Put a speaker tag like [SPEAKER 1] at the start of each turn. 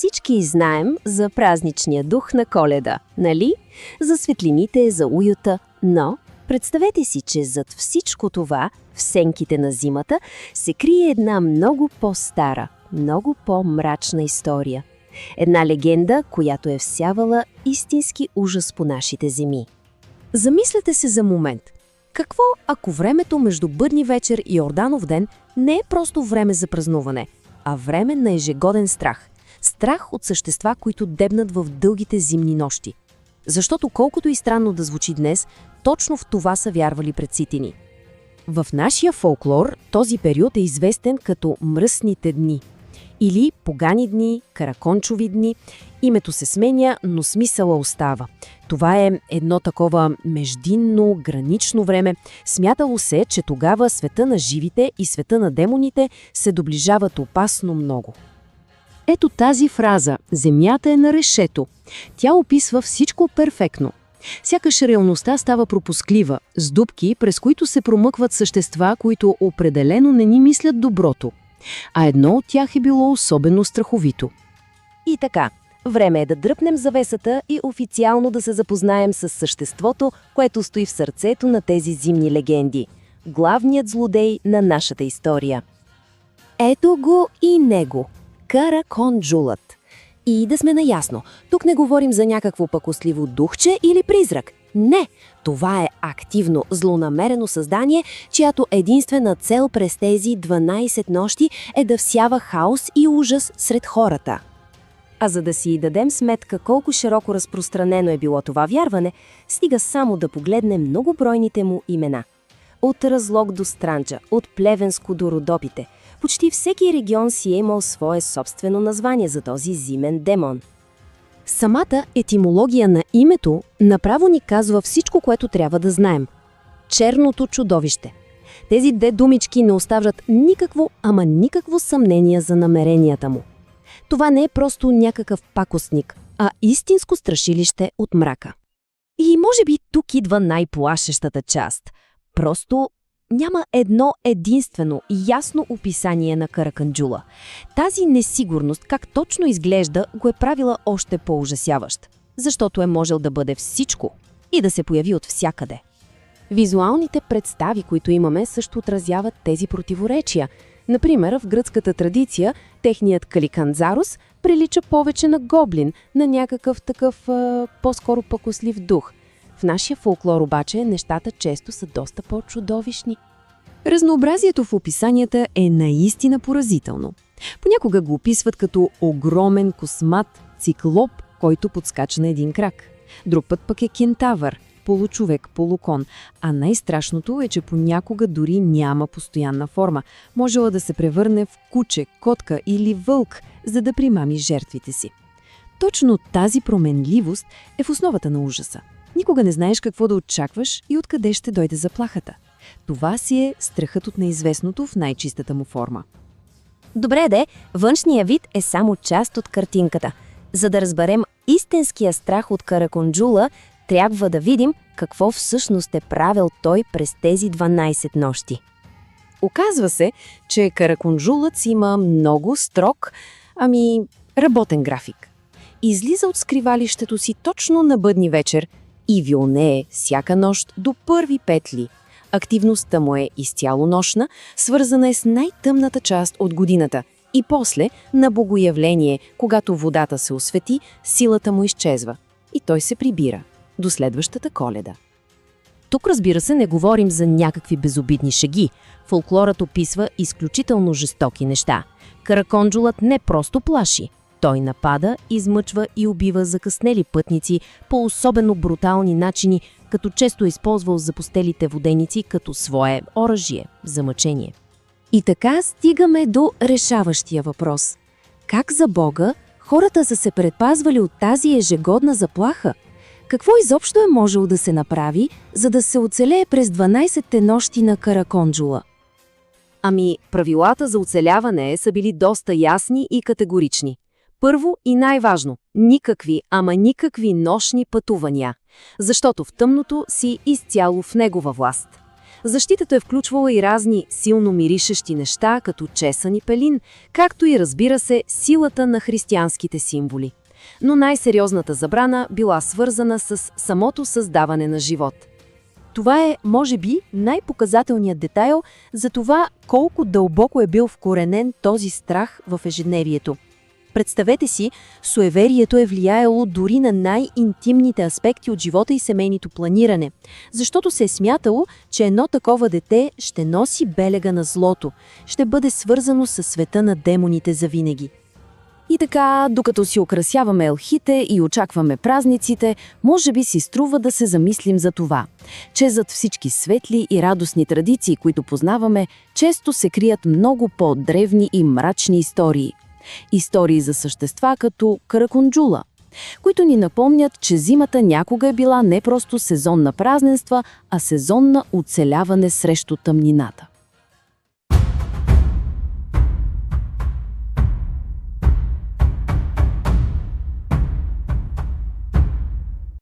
[SPEAKER 1] Всички знаем за празничния дух на Коледа, нали? За светлините, за уюта, но представете си, че зад всичко това, в сенките на зимата, се крие една много по-стара, много по-мрачна история. Една легенда, която е всявала истински ужас по нашите земи. Замислете се за момент. Какво, ако времето между Бъдни вечер и Йорданов ден не е просто време за празнуване, а време на ежегоден страх? Страх от същества, които дебнат в дългите зимни нощи. Защото колкото и странно да звучи днес, точно в това са вярвали предците ни. В нашия фолклор този период е известен като мръсните дни. Или погани дни, каракончови дни. Името се сменя, но смисъла остава. Това е едно такова междинно, гранично време. Смятало се, че тогава света на живите и света на демоните се доближават опасно много. Ето тази фраза «Земята е на решето». Тя описва всичко перфектно. Сякаш реалността става пропусклива, с дупки, през които се промъкват същества, които определено не ни мислят доброто. А едно от тях е било особено страховито. И така, време е да дръпнем завесата и официално да се запознаем с съществото, което стои в сърцето на тези зимни легенди. Главният злодей на нашата история. Ето го и него. Караконджулът. И да сме наясно, тук не говорим за някакво пакостливо духче или призрак. Не, това е активно, злонамерено създание, чиято единствена цел през тези 12 нощи е да всява хаос и ужас сред хората. А за да си дадем сметка колко широко разпространено е било това вярване, стига само да погледнем многобройните му имена. От Разлог до Странджа, от Плевенско до Родопите. Почти всеки регион си е имал свое собствено название за този зимен демон. Самата етимология на името направо ни казва всичко, което трябва да знаем. Черното чудовище. Тези две думички не оставят никакво, ама никакво съмнение за намеренията му. Това не е просто някакъв пакостник, а истинско страшилище от мрака. И може би тук идва най-плашещата част. Просто няма едно единствено и ясно описание на Караканджула. Тази несигурност, как точно изглежда, го е правила още по-ужасяващ. Защото е можел да бъде всичко и да се появи от всякъде. Визуалните представи, които имаме, също отразяват тези противоречия. Например, в гръцката традиция, техният Каликанзарус прилича повече на гоблин, на някакъв такъв по-скоро пакослив дух. В нашия фолклор обаче нещата често са доста по-чудовищни. Разнообразието в описанията е наистина поразително. Понякога го описват като огромен космат циклоп, който подскача на един крак. Друг път пък е кентавър, получовек, полукон. А най-страшното е, че понякога дори няма постоянна форма. Можела да се превърне в куче, котка или вълк, за да примами жертвите си. Точно тази променливост е в основата на ужаса. Никога не знаеш какво да очакваш и откъде ще дойде заплахата. Това си е страхът от неизвестното в най-чистата му форма. Добре де, външният вид е само част от картинката. За да разберем истинския страх от Караконджула, трябва да видим какво всъщност е правил той през тези 12 нощи. Оказва се, че Караконджулът си има много строг, работен график. Излиза от скривалището си точно на Бъдни вечер и вилнее всяка нощ до първи петли. Активността му е изцяло нощна, свързана е с най-тъмната част от годината. И после, на богоявление, когато водата се освети, силата му изчезва. И той се прибира до следващата Коледа. Тук, разбира се, не говорим за някакви безобидни шеги. Фолклорът описва изключително жестоки неща. Караконджулът не просто плаши. Той напада, измъчва и убива закъснели пътници по особено брутални начини, като често е използвал запустелите воденици като свое оръжие за мъчение. И така стигаме до решаващия въпрос. Как за Бога хората са се предпазвали от тази ежегодна заплаха? Какво изобщо е можело да се направи, за да се оцелее през 12-те нощи на Караконджула? Правилата за оцеляване са били доста ясни и категорични. Първо и най-важно – никакви нощни пътувания, защото в тъмното си изцяло в негова власт. Защитата е включвала и разни силно миришещи неща, като чесън и пелин, както и, разбира се, силата на християнските символи. Но най-сериозната забрана била свързана с самото създаване на живот. Това е, може би, най-показателният детайл за това колко дълбоко е бил вкоренен този страх в ежедневието. Представете си, суеверието е влияело дори на най-интимните аспекти от живота и семейното планиране, защото се е смятало, че едно такова дете ще носи белега на злото, ще бъде свързано със света на демоните завинаги. И така, докато си украсяваме елхите и очакваме празниците, може би си струва да се замислим за това, че зад всички светли и радостни традиции, които познаваме, често се крият много по-древни и мрачни истории. Истории за същества като Каракунджула, които ни напомнят, че зимата някога е била не просто сезон на празненства, а сезон на оцеляване срещу тъмнината.